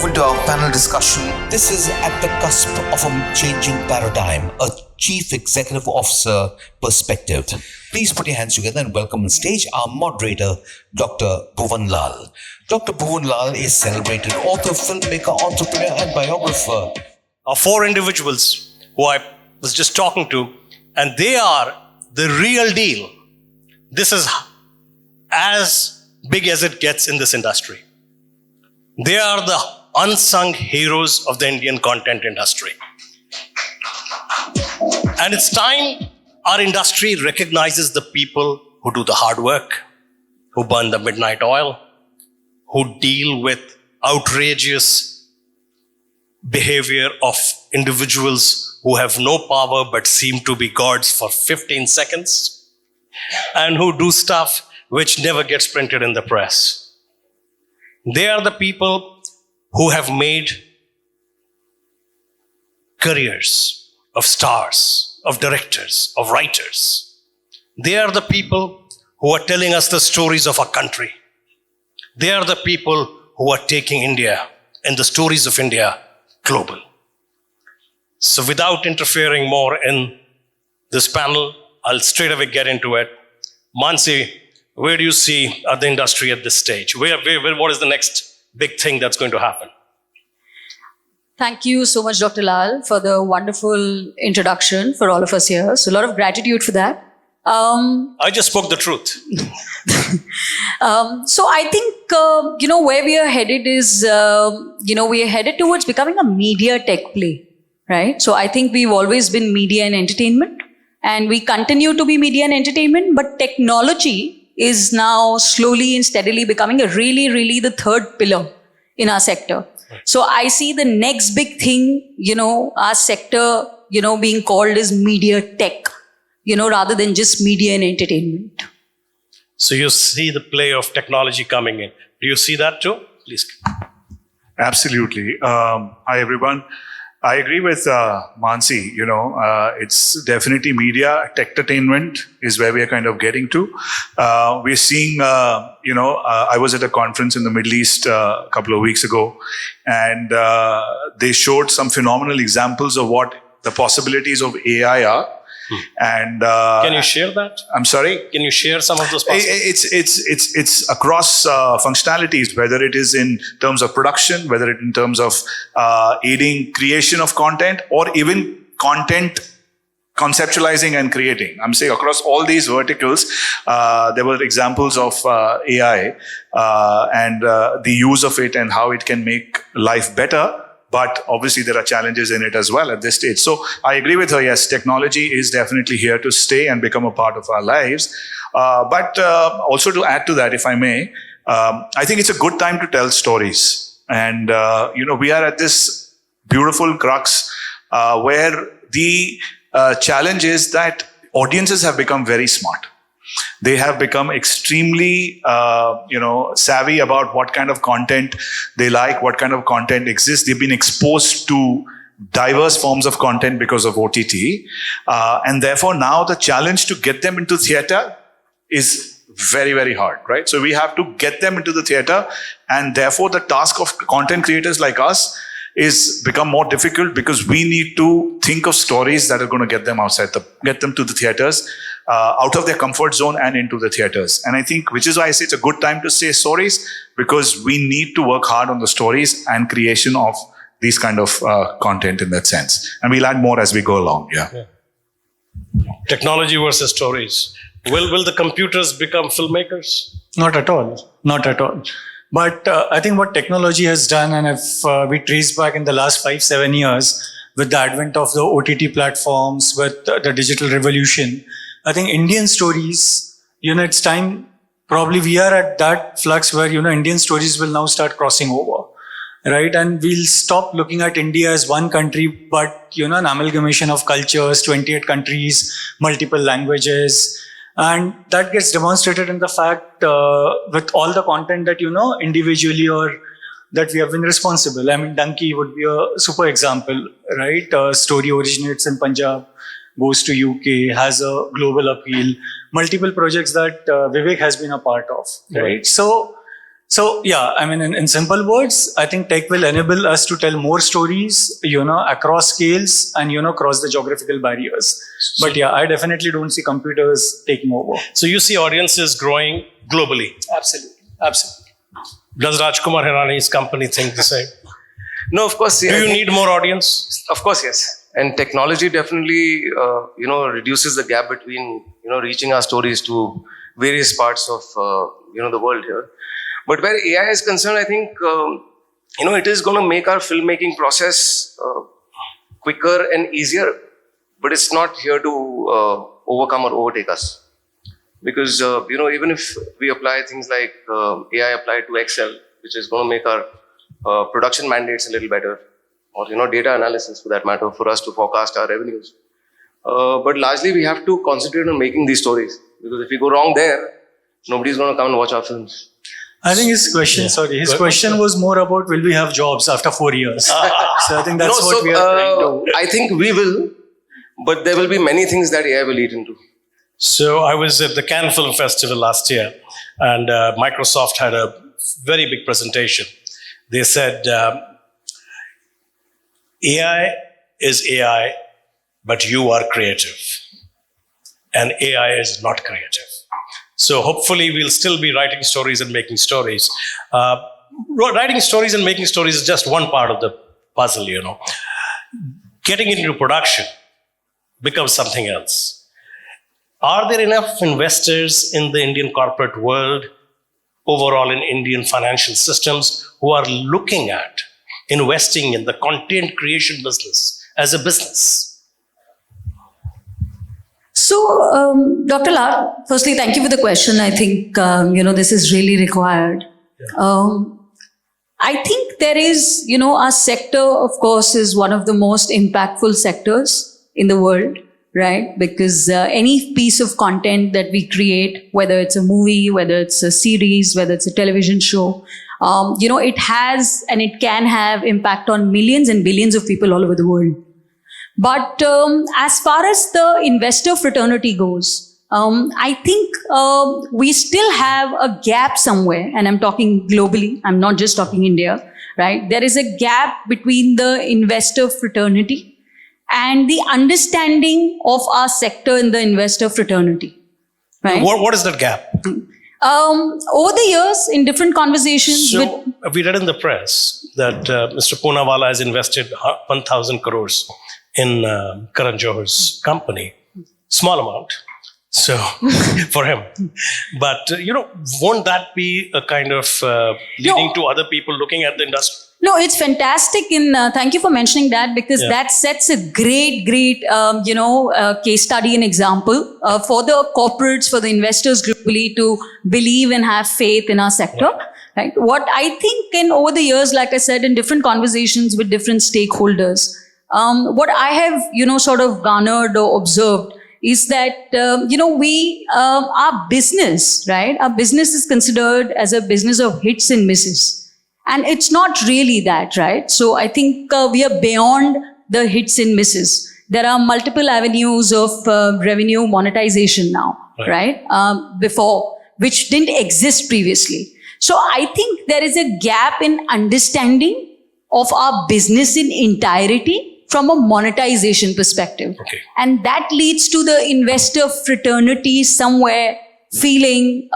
move into our panel discussion, this is at the cusp of a changing paradigm, a Chief Executive Officer perspective. Please put your hands together and welcome on stage our moderator, Dr. Bhuvan Lal. Dr. Bhuvan Lal is celebrated author, filmmaker, entrepreneur, and biographer. Are four individuals who I was just talking to, and they are the real deal. This is as big as it gets in this industry. They are the unsung heroes of the Indian content industry. And it's time our industry recognizes the people who do the hard work, who burn the midnight oil, who deal with outrageous behavior of individuals who have no power but seem to be gods for 15 seconds, and who do stuff which never gets printed in the press. They are the people who have made careers of stars, of directors, of writers. They are the people who are telling us the stories of our country. They are the people who are taking India and the stories of India global. So without interfering more in this panel, I'll straight away get into it. Mansi, where do you see the industry at this stage? What is the next big thing that's going to happen? Thank you so much, Dr. Lal, for the wonderful introduction for all of us here. So a lot of gratitude for that. I just spoke the truth. So I think, where we are headed is, we are headed towards becoming a media tech play, right? So I think we've always been media and entertainment, and we continue to be media and entertainment, but technology is now slowly and steadily becoming a really the third pillar in our sector. So I see the next big thing, our sector, being called as media tech, rather than just media and entertainment. So you see the play of technology coming in. Do you see that too? Please. Absolutely. Hi, everyone. I agree with Mansi. It's definitely media. Techtainment is where we are kind of getting to. We're seeing, I was at a conference in the Middle East a couple of weeks ago, and they showed some phenomenal examples of what the possibilities of AI are. And can you share that? I'm sorry? Can you share some of those possibilities? It's across functionalities, whether it is in terms of production, whether it in terms of aiding creation of content, or even content conceptualizing and creating. I'm saying across all these verticals, there were examples of AI and the use of it and how it can make life better. But obviously, there are challenges in it as well at this stage. So I agree with her. Yes, technology is definitely here to stay and become a part of our lives. But also to add to that, if I may, I think it's a good time to tell stories. And, we are at this beautiful crux where the challenge is that audiences have become very smart. They have become extremely, savvy about what kind of content they like, what kind of content exists. They've been exposed to diverse forms of content because of OTT. And therefore, now the challenge to get them into theater is very, very hard, right? So we have to get them into the theater. And therefore, the task of content creators like us is become more difficult because we need to think of stories that are going to get them get them to the theaters, out of their comfort zone and into the theaters. And I think, which is why I say it's a good time to say stories, because we need to work hard on the stories and creation of these kind of content in that sense. And we'll add more as we go along. Yeah. Technology versus stories. Will the computers become filmmakers? Not at all. Not at all. But I think what technology has done, and if we trace back in the last 5-7 years, with the advent of the OTT platforms, with the digital revolution, I think Indian stories, it's time, probably we are at that flux where, Indian stories will now start crossing over, right? And we'll stop looking at India as one country, but, an amalgamation of cultures, 28 countries, multiple languages. And that gets demonstrated in the fact with all the content that, individually or that we have been responsible. I mean, Donkey would be a super example, right? A story originates in Punjab, goes to UK, has a global appeal, multiple projects that Vivek has been a part of, right? So So yeah, I mean, in simple words, I think tech will enable us to tell more stories, across scales and, cross the geographical barriers. But yeah, I definitely don't see computers taking over. So you see audiences growing globally. Absolutely. Absolutely. Does Rajkumar Hirani's company think the same? No, of course. Do you need more audience? Of course, yes. And technology definitely, reduces the gap between, reaching our stories to various parts of, the world here. But where AI is concerned, I think, it is going to make our filmmaking process quicker and easier. But it's not here to overcome or overtake us. Because, even if we apply things like AI applied to Excel, which is going to make our production mandates a little better, or, data analysis for that matter, for us to forecast our revenues. But largely, we have to concentrate on making these stories. Because if we go wrong there, nobody's going to come and watch our films. I think his question was more about will we have jobs after 4 years? So I think that's what we are trying to. I think we will, but there will be many things that AI will eat into. So I was at the Cannes Film Festival last year, and Microsoft had a very big presentation. They said, AI is AI, but you are creative. And AI is not creative. So hopefully we'll still be writing stories and making stories. Writing stories and making stories is just one part of the puzzle, Getting into production becomes something else. Are there enough investors in the Indian corporate world, overall in Indian financial systems, who are looking at investing in the content creation business as a business? So, Dr. Lal, firstly, thank you for the question. I think, this is really required. I think there is, our sector, of course, is one of the most impactful sectors in the world, right? Because any piece of content that we create, whether it's a movie, whether it's a series, whether it's a television show, it has and it can have impact on millions and billions of people all over the world. But as far as the investor fraternity goes, I think we still have a gap somewhere, and I'm talking globally, I'm not just talking India, right? There is a gap between the investor fraternity and the understanding of our sector in the investor fraternity, right? What is that gap? Over the years, in different conversations So we read in the press that Mr. Poonawalla has invested 1,000 crores in Karan Johar's company. Small amount, so for him. But, won't that be a kind of leading to other people looking at the industry? No, it's fantastic. Thank you for mentioning that, because that sets a great, case study and example for the corporates, for the investors globally to believe and have faith in our sector. Right? What I think over the years, like I said, in different conversations with different stakeholders, what I have, sort of garnered or observed is that, our business, right? Our business is considered as a business of hits and misses. And it's not really that, right? So I think we are beyond the hits and misses. There are multiple avenues of revenue monetization now, right? Before, which didn't exist previously. So I think there is a gap in understanding of our business in entirety from a monetization perspective. Okay. And that leads to the investor fraternity somewhere feeling,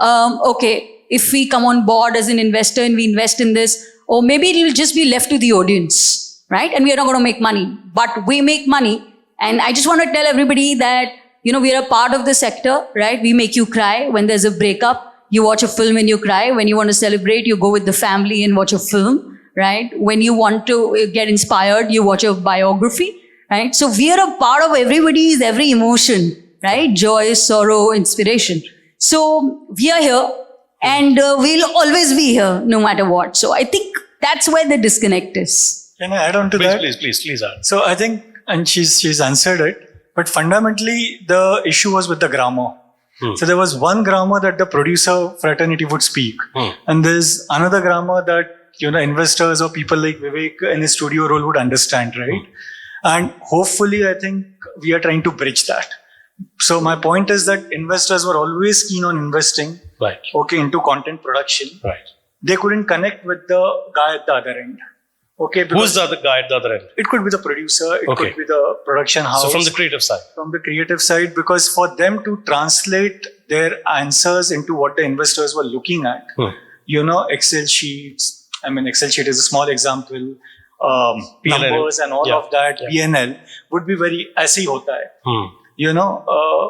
if we come on board as an investor and we invest in this, or maybe it will just be left to the audience, right? And we are not going to make money, but we make money. And I just want to tell everybody that, we are a part of the sector, right? We make you cry when there's a breakup. You watch a film and you cry. When you want to celebrate, you go with the family and watch a film. Right? When you want to get inspired, you watch a biography, right? So we are a part of everybody's every emotion, right? Joy, sorrow, inspiration. So we are here and we'll always be here no matter what. So I think that's where the disconnect is. Can I add on to that? Please add. So I think, and she's answered it, but fundamentally the issue was with the grammar. So there was one grammar that the producer fraternity would speak, and there's another grammar that investors or people like Vivek in his studio role would understand, right? And hopefully, I think we are trying to bridge that. So my point is that investors were always keen on investing, into content production. Right. they couldn't connect with the guy at the other end. Okay, Who's the other guy at the other end? it could be the producer, it Okay. could be the production house. So from the creative side. From the creative side, because for them to translate their answers into what the investors were looking at, Excel sheets. I mean, Excel sheet is a small example. P&L. Numbers and all Yeah. of that, Yeah. P&L would be very ऐसे ही होता है.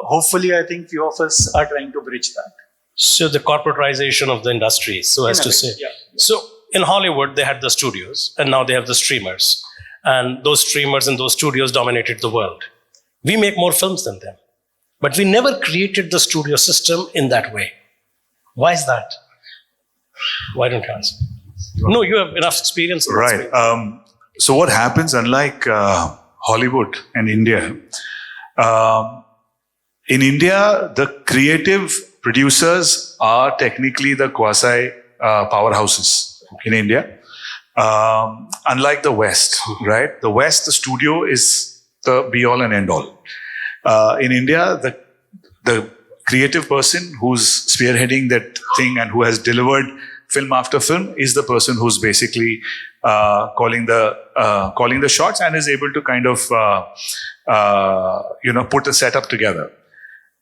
Hopefully, I think few of us are trying to bridge that. So the corporatization of the industry, so as In a to way, say. yeah. So in Hollywood, they had the studios, and now they have the streamers. And those streamers and those studios dominated the world. We make more films than them. But we never created the studio system in that way. Why is that? Why don't you answer? No, you have enough experience. In that Right. space. So what happens, unlike Hollywood and India, in India, the creative producers are technically the quasi powerhouses in India. Unlike the West, right? The West, the studio is the be all and end all. In India, the creative person who's spearheading that thing and who has delivered film after film is the person who's basically calling the shots and is able to kind of put a setup together.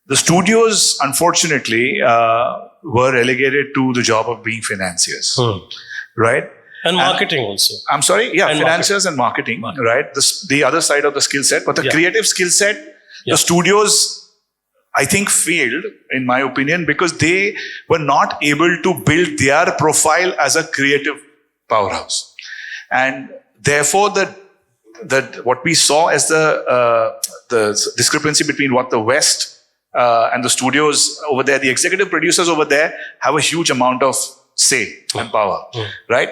The studios, unfortunately, were relegated to the job of being financiers, right? And marketing also. I'm sorry, yeah, And financiers and marketing, right? The other side of the skill set, but the creative skill set, the studios, I think, failed, in my opinion, because they were not able to build their profile as a creative powerhouse, and therefore what we saw as the discrepancy between what the West and the studios over there, the executive producers over there, have a huge amount of say and power, right?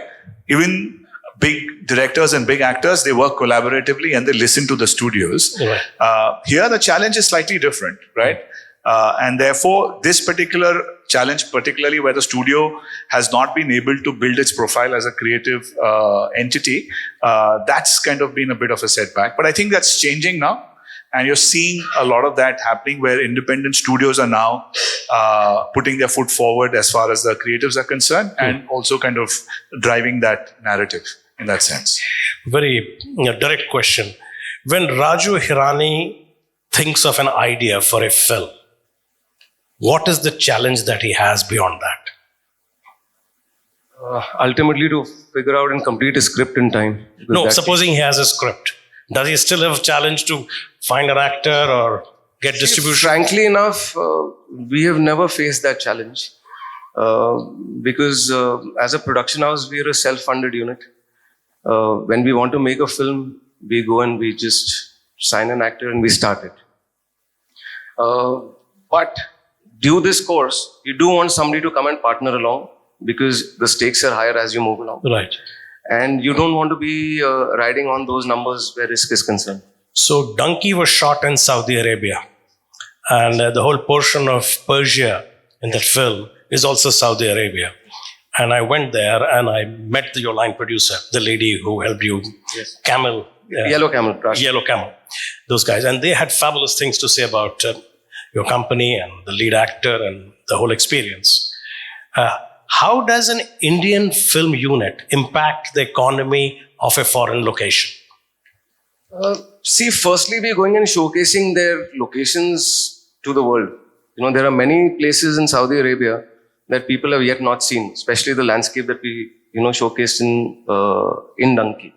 Even big directors and big actors, they work collaboratively and they listen to the studios. Right. Here, the challenge is slightly different, right? And therefore, this particular challenge, particularly where the studio has not been able to build its profile as a creative entity, that's kind of been a bit of a setback. But I think that's changing now. And you're seeing a lot of that happening where independent studios are now putting their foot forward as far as the creatives are concerned and also kind of driving that narrative in that sense. Very direct question. When Raju Hirani thinks of an idea for a film, what is the challenge that he has beyond that? Ultimately, to figure out and complete a script in time. No, supposing he has a script, does he still have a challenge to find an actor or get distribution? Frankly enough, we have never faced that challenge because as a production house, we are a self-funded unit. When we want to make a film, we go and we just sign an actor and we start it. But due this course, you do want somebody to come and partner along because the stakes are higher as you move along. Right. And you don't want to be riding on those numbers where risk is concerned. So Donkey was shot in Saudi Arabia, and the whole portion of Persia in that film is also Saudi Arabia. And I went there and I met your line producer, the lady who helped you, Camel. Yellow Camel. Prash. Yellow Camel, those guys. And they had fabulous things to say about your company and the lead actor and the whole experience. How does an Indian film unit impact the economy of a foreign location? See, firstly, we're going and showcasing their locations to the world. There are many places in Saudi Arabia that people have yet not seen, especially the landscape that we, showcased in Donkey.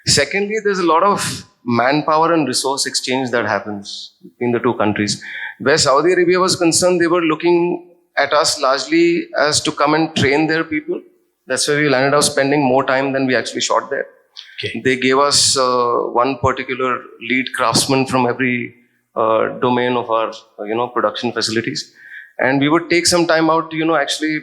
Secondly, there's a lot of manpower and resource exchange that happens in the two countries. Where Saudi Arabia was concerned, they were looking at us largely as to come and train their people. That's why we landed up spending more time than we actually shot there. Okay. They gave us one particular lead craftsman from every domain of our, production facilities. And we would take some time out to, actually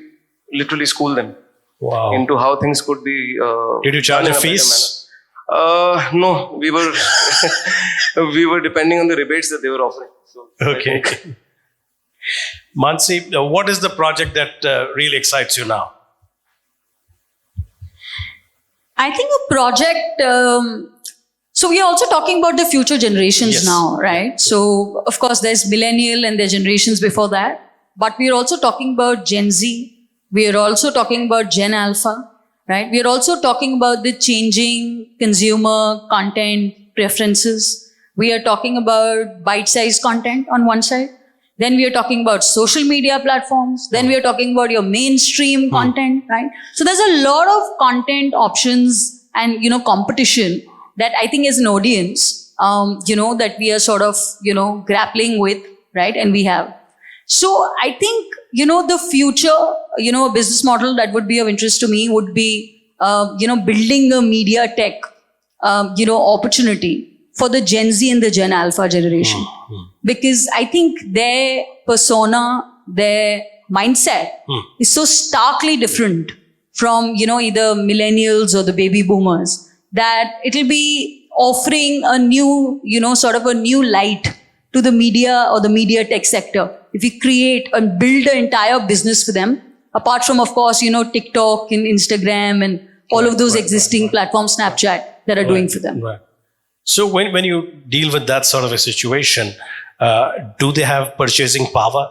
literally school them into how things could be. Did you charge a fees? No, we were we were depending on the rebates that they were offering. So Okay. Mansi, what is the project that really excites you now? I think a project, so we are also talking about the future generations now, right? So of course there's millennial and there's generations before that, but we are also talking about Gen Z, We are also talking about Gen Alpha, right? We are also talking about the changing consumer content preferences. We are talking about bite-sized content on one side. Then we are talking about social media platforms. Then we are talking about your mainstream content, right? So there's a lot of content options and, competition that I think as an audience, that we are sort of, grappling with, right? And we have. So I think, the future, a business model that would be of interest to me would be, building a media tech, opportunity for the Gen Z and the Gen Alpha generation. Because I think their persona, their mindset is so starkly different from, either millennials or the baby boomers, that it'll be offering a new, sort of a new light to the media or the media tech sector. If we create and build an entire business for them, apart from, of course, TikTok and Instagram and all of those existing platforms, Snapchat, that are doing for them. Right. So when you deal with that sort of a situation, do they have purchasing power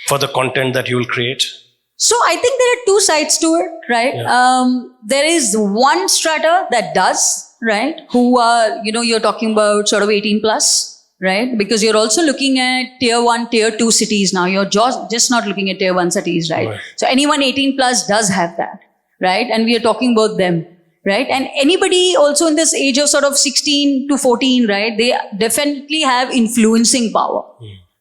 for the content that you will create? So I think there are two sides to it, right? Yeah. There is one strata that does, right? Who are, you're talking about sort of 18 plus, right? Because you're also looking at tier 1, tier 2 cities now. You're just not looking at tier 1 cities, right? So anyone 18 plus does have that, right? And we are talking about them, right? And anybody also in this age of sort of 16 to 14, right? They definitely have influencing power,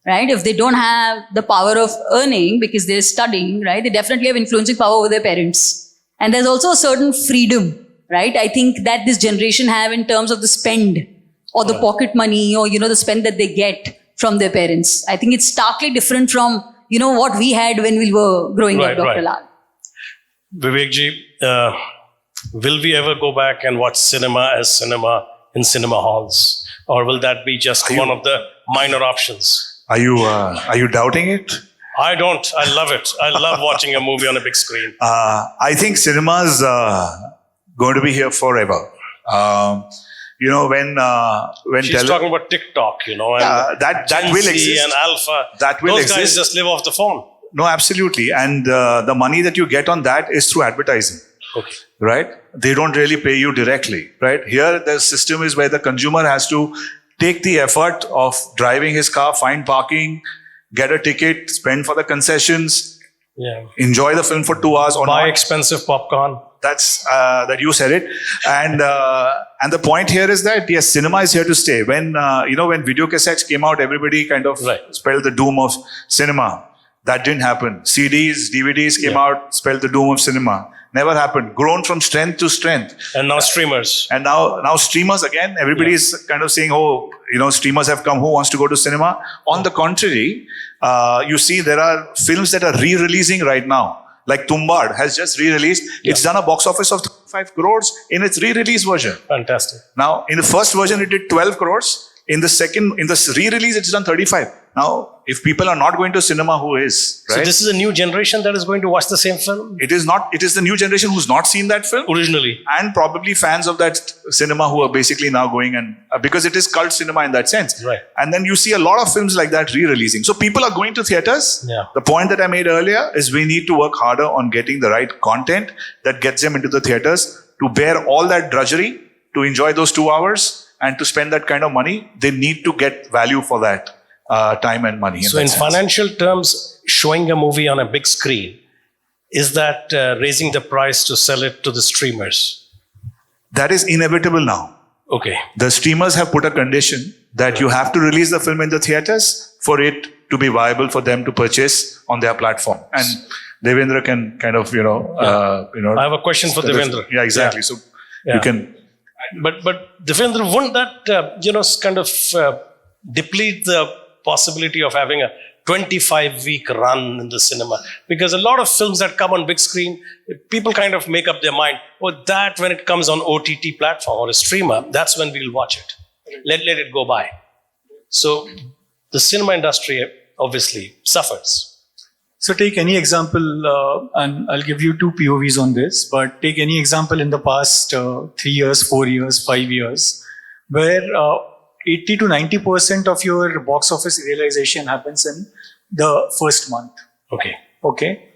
right? If they don't have the power of earning because they're studying, right? They definitely have influencing power over their parents. And there's also a certain freedom, right? I think that this generation have in terms of the spend or the pocket money or, the spend that they get from their parents. I think it's starkly different from, what we had when we were growing up, Dr. Lal. Vivekji, will we ever go back and watch cinema as cinema in cinema halls? Or will that be just one of the minor options? Are you doubting it? I don't. I love it. I love watching a movie on a big screen. I think cinema's going to be here forever. When She's talking about TikTok, and that Gen will Z exist. and Alpha. That will Those exist. guys just live off the phone. No, absolutely. And the money that you get on that is through advertising. Okay. Right? They don't really pay you directly, right? Here, the system is where the consumer has to take the effort of driving his car, find parking, get a ticket, spend for the concessions, enjoy the film for 2 hours or buy not. expensive popcorn. That's that you said it, and the point here is that yes, cinema is here to stay. When when video cassettes came out, everybody kind of spelled the doom of cinema. That didn't happen. CDs, DVDs came out, spelled the doom of cinema. Never happened. Grown from strength to strength. And now streamers. And now streamers again. Everybody is kind of saying, oh, streamers have come. Who wants to go to cinema? On the contrary, you see there are films that are re-releasing right now. Like Tumbad has just re-released. Yeah. It's done a box office of 35 crores in its re-release version. Fantastic. Now, in the first version, it did 12 crores. In the re-release, it's done 35. Now, if people are not going to cinema, who is? Right? So this is a new generation that is going to watch the same film? It is not. It is the new generation who's not seen that film. Originally. And probably fans of that cinema who are basically now going and, because it is cult cinema in that sense. Right. And then you see a lot of films like that re-releasing. So people are going to theaters. Yeah. The point that I made earlier is we need to work harder on getting the right content that gets them into the theaters to bear all that drudgery, to enjoy those 2 hours and to spend that kind of money. They need to get value for that time and money. So in financial terms, showing a movie on a big screen, is that raising the price to sell it to the streamers? That is inevitable now. Okay. The streamers have put a condition that you have to release the film in the theaters for it to be viable for them to purchase on their platform. And Devendra can kind of, I have a question for Devendra. Yeah, exactly. So you can. But Devendra, wouldn't that, kind of deplete the possibility of having a 25-week run in the cinema? Because a lot of films that come on big screen, people kind of make up their mind, that when it comes on OTT platform or a streamer, that's when we'll watch it. Let it go by. So the cinema industry obviously suffers. So take any example, and I'll give you two POVs on this, but take any example in the past 3 years, 4 years, 5 years, where 80 to 90% of your box office realization happens in the first month. Okay. Okay.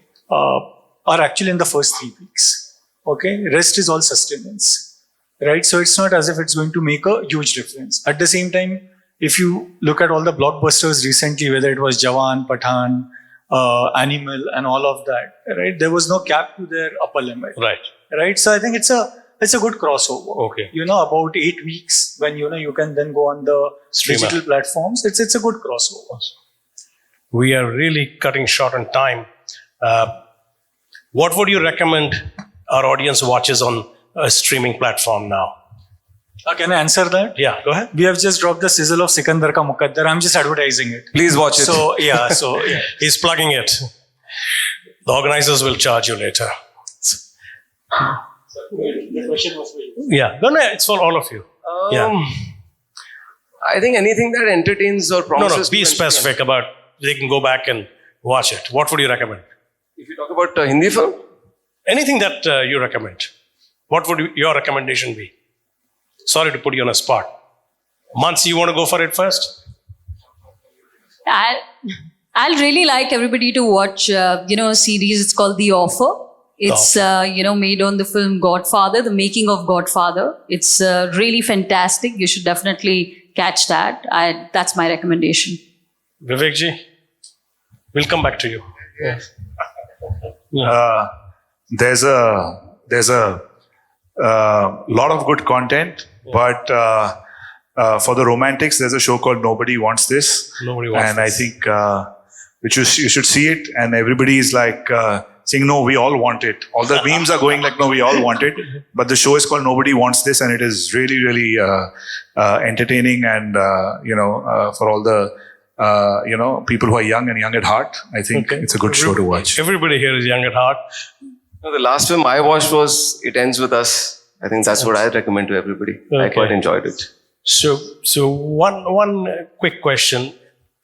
are actually in the first 3 weeks. Okay, rest is all sustenance, right? So it's not as if it's going to make a huge difference. At the same time, if you look at all the blockbusters recently, whether it was Jawan, Pathan, Animal, and all of that, right? There was no cap to their upper limit, right? So I think it's a good crossover. Okay. About 8 weeks when you can then go on the Streamer. digital platforms. It's a good crossover. We are really cutting short on time. What would you recommend our audience watches on a streaming platform now? Can I answer that? Yeah, go ahead. We have just dropped the sizzle of Sikandar Ka Muqaddar. I'm just advertising it. Please watch it. So yeah. He's plugging it. The organizers will charge you later. The question was for you. Yeah, no, it's for all of you. I think anything that entertains or No, promises. be to specific about, they can go back and watch it. What would you recommend? If you talk about Hindi film, Anything that you recommend. What would your recommendation be? Sorry to put you on a spot. Mansi, you want to go for it first? I'll really like everybody to watch, a series. It's called The Offer. It's, made on the film Godfather, the making of Godfather. It's really fantastic. You should definitely catch that. That's my recommendation. Vivekji, we'll come back to you. There's a lot of good content, but for the romantics, there's a show called Nobody Wants This. Nobody Wants and This. I think you should see it, and everybody is like saying, no, we all want it. All the memes are going like, no, we all want it. But the show is called Nobody Wants This, and it is really, really entertaining, and for all the people who are young and young at heart, I think it's a good show to watch. Everybody here is young at heart. no, the last film I watched was It Ends With Us. I think that's what I recommend to everybody. I Okay. quite enjoyed it. So one quick question,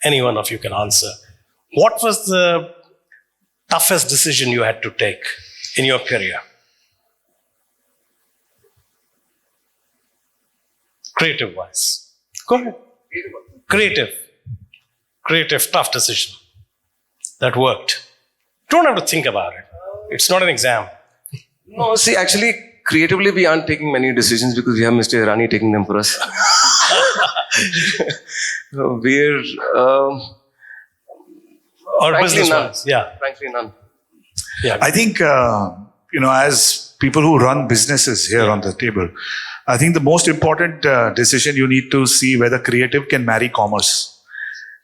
any one of you can answer. What was the toughest decision you had to take in your career? Creative wise. Go ahead. Creative, tough decision that worked. Don't have to think about it. It's not an exam. No, see, actually, creatively, we aren't taking many decisions because we have Mr. Irani taking them for us. So we're Or frankly business none. wise. Yeah. Frankly, none. Yeah. I think, as people who run businesses here on the table, I think the most important decision you need to see whether creative can marry commerce.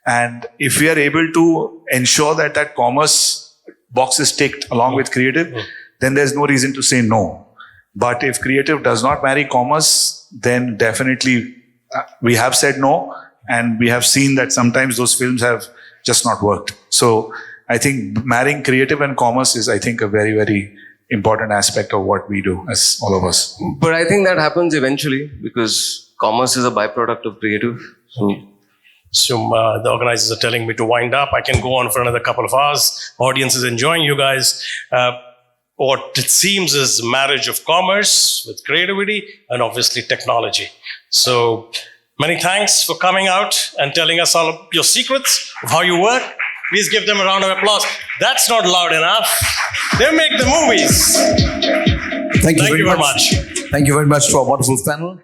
And if we are able to ensure that commerce box is ticked along with creative, then there's no reason to say no. But if creative does not marry commerce, then definitely we have said no, and we have seen that sometimes those films have just not worked. So I think marrying creative and commerce is, I think, a very, very important aspect of what we do as all of us. But I think that happens eventually because commerce is a byproduct of creative. So the organizers are telling me to wind up. I can go on for another couple of hours. Audience is enjoying you guys. What it seems is marriage of commerce with creativity and obviously technology. So many thanks for coming out and telling us all of your secrets of how you work. Please give them a round of applause. That's not loud enough. They make the movies. Thank you Thank you very much. Thank you very much to our wonderful panel.